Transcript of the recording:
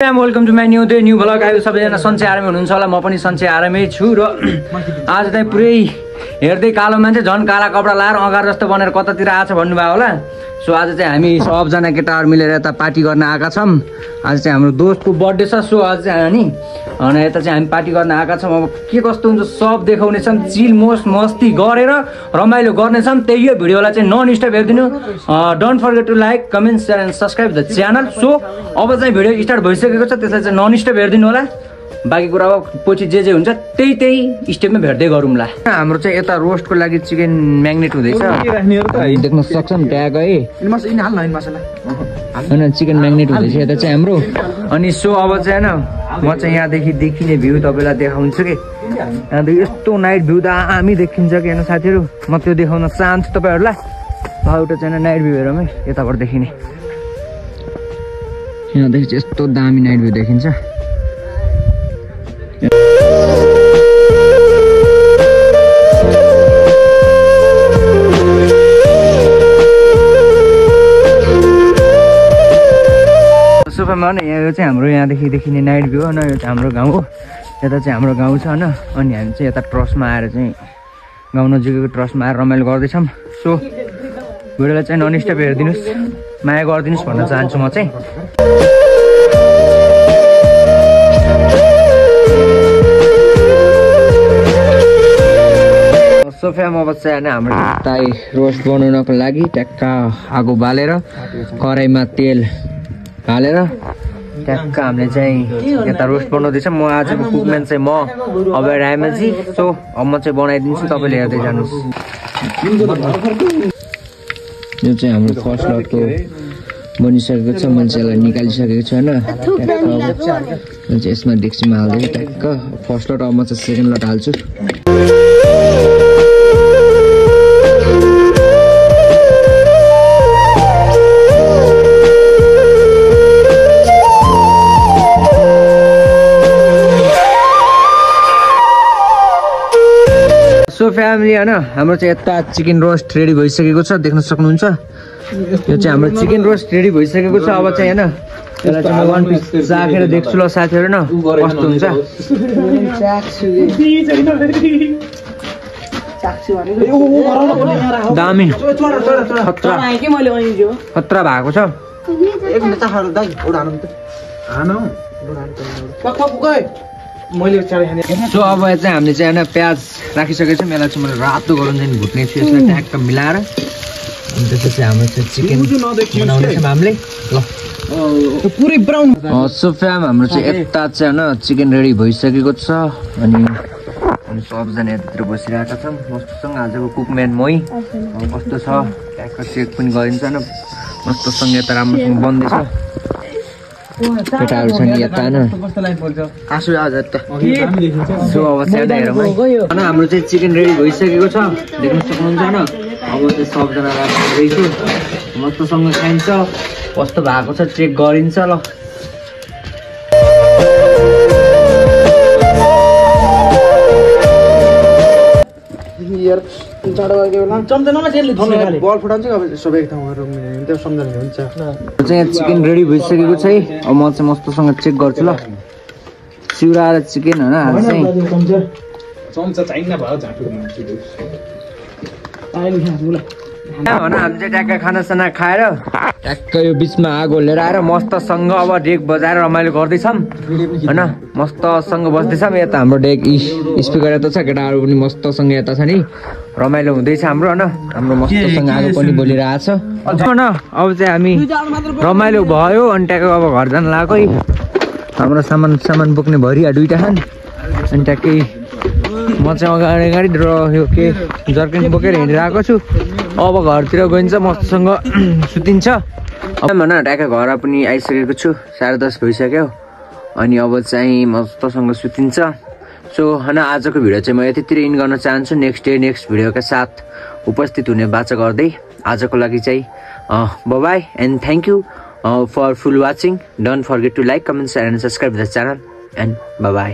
Welcome to my new vlog. आज सबैजना सन्चै आरामै हुनुहुन्छ होला, म पनि सन्चै आरामै छु। र आज चाहिँ पुरै हेर्दै कालो मान्छे झन् काला कपडा लाएर अगार जस्तो बनेर कतातिर आछ भन्नुभयो होला। सो आज चाहिँ हामी सबजना केटाहरू मिलेर यता पार्टी गर्न आएका छौँ। आज चाहिँ हाम्रो दोस्तको बर्थडे छ। सो आज चाहिँ अनि यता चाहिँ हामी पार्टी गर्न आएका छौँ। अब के कस्तो हुन्छ सब देखाउनेछौँ, चिल मस्ती गरेर रमाइलो गर्नेछौँ। त्यही यो भिडियोलाई चाहिँ नन स्टप हेरिदिनु। Don't forget to like, comment, share and subscribe the channel. So अब चाहिँ भिडियो स्टार्ट भइसकेको छ, त्यसलाई चाहिँ नन स्टप हेरिदिनु होला। बाँकी कुरा अब पछि जे हुन्छ त्यही स्टेपमा भेट्दै गरौँला। हाम्रो चाहिँ यता रोस्टको लागि चिकन म्याग्नेट हुँदैछ, देख्न सक्छौँ ट्याग है। होइन चिकन म्याग्नेट हुँदैछ यता चाहिँ हाम्रो। अनि सो अब चाहिँ होइन म चाहिँ यहाँदेखि देखिने भ्यू तपाईँलाई देखाउँछु कि यहाँदेखि यस्तो नाइट भ्यू दामी देखिन्छ कि होइन साथीहरू। म त्यो देखाउन चाहन्छु तपाईँहरूलाई। एउटा चाहिँ नाइट भ्यू हेरौँ है, यताबाट देखिने। यहाँदेखि चाहिँ यस्तो दामी नाइट भ्यू देखिन्छ। सोफामा होइन यो चाहिँ हाम्रो यहाँदेखि देखिने नाइट भ्यू होइन। यो चाहिँ हाम्रो गाउँ हो, यता चाहिँ हाम्रो गाउँ छ होइन। अनि हामी चाहिँ यता ट्रस्टमा आएर चाहिँ गाउँ नजिकैको ट्रस्टमा आएर रमाइलो गर्दैछौँ। सो भिडियोलाई चाहिँ नन स्टप हेरिदिनुहोस्, माया गरिदिनुहोस् भन्न चाहन्छु म चाहिँ। सोफामा अब चाहिँ होइन हाम्रो ताई रोस्ट बनाउनको लागि ट्याक्क आगो बालेर कराईमा तेल हालेर ट्याक्क हामीले चाहिँ यता रोस्ट बनाउँदैछ। म आजको कुकम्यान चाहिँ म अब रायमाझी। सो अब म चाहिँ बनाइदिन्छु, तपाईँले हेर्दै जानुहोस्। यो चाहिँ हाम्रो फर्स्ट लटको बनिसकेको छ, मैले चाहिँ यसलाई निकालिसकेको छु होइन। यसमा डेक्चीमा हाल्दै ट्याक्क फर्स्ट लट। अब म चाहिँ सेकेन्ड लट हाल्छु। सो फ्यामिली होइन हाम्रो चाहिँ यता चिकन रोस्ट रेडी भइसकेको छ, देख्न सक्नुहुन्छ। यो चाहिँ हाम्रो चिकन रोस्ट रेडी भइसकेको छ। अब चाहिँ होइन यसलाई चाहिँ म वान पिस चाखेर देख्छु ल साथीहरू न कस्तो हुन्छ। दामी खतरा भएको छ। सो अब चाहिँ हामीले चाहिँ होइन प्याज राखिसकेको छौँ। यसलाई चाहिँ मैले रातो गरौँ चाहिँ भुट्ने छु, यसलाई ट्याक्क मिलाएर। अनि त्यसपछि हाम्रो चाहिँ चिकन बनाउनेछौँ हामीले ल पुरै ब्राउन। सो फ्याम हाम्रो चाहिँ यता चाहिँ होइन चिकन रेडी भइसकेको छ। अनि सबजना यतातिर बसिरहेका छौँ मस्तसँग। आजको कुकम्यान मै कस्तो छ ट्याक्क चेक पनि गरिन्छ होइन। मस्तसँग यता राम्रोसँग बन्दैछ। केटाहरू छन् यता होइन आँसु आज त। सो अब चाहिँ हेरौँ है होइन हाम्रो चाहिँ चिकन रेडी भइसकेको छ, देख्न सक्नुहुन्छ होइन। अब चाहिँ सबजना राख्दैछु, मस्तसँग खाइन्छ। कस्तो भएको छ चेक गरिन्छ ल। चिकन रेडी भइसकेको छ है। अब म चाहिँ मस्तसँग चेक गर्छु ल। चिउराएर चिकन होइन आज चाहिँ हामी चाहिँ ट्याक्क खानासाना खाएर ट्याक्क यो बिचमा आगो लिएर आएर मस्तसँग अब डेक बजाएर रमाइलो गर्दैछौँ होइन। मस्तसँग बस्दैछौँ। यता हाम्रो डेक स्पिकर यता छ, केटाहरू पनि मस्तसँग यता छ नि रमाइलो हुँदैछ हाम्रो होइन। हाम्रो मस्तसँग आगो पनि बोलिरहेको छ होइन। अब चाहिँ हामी रमाइलो भयो अनि ट्याक्क अब घर जान लाग्यो है। हाम्रो सामान बोक्ने भरिया दुइटा छन्। अनि ट्याक्कै म चाहिँ अगाडि र यो के जर्किन बोकेर हिँडिरहेको छु। अब घरतिर गइन्छ, मस्तसँग सुतिन्छ होइन। ट्याक्कै घर पनि आइसकेको छु, 10:30 भइसक्यो। अनि अब चाहिँ मस्तसँग सुतिन्छ। सो होइन आजको भिडियो चाहिँ म यतितिर इन गर्न चाहन्छु। नेक्स्ट डे नेक्स्ट भिडियोका साथ उपस्थित हुने बाचा गर्दै आजको लागि चाहिँ bye and thank you for full watching. Don't forget to like, comment, share and subscribe the channel and by.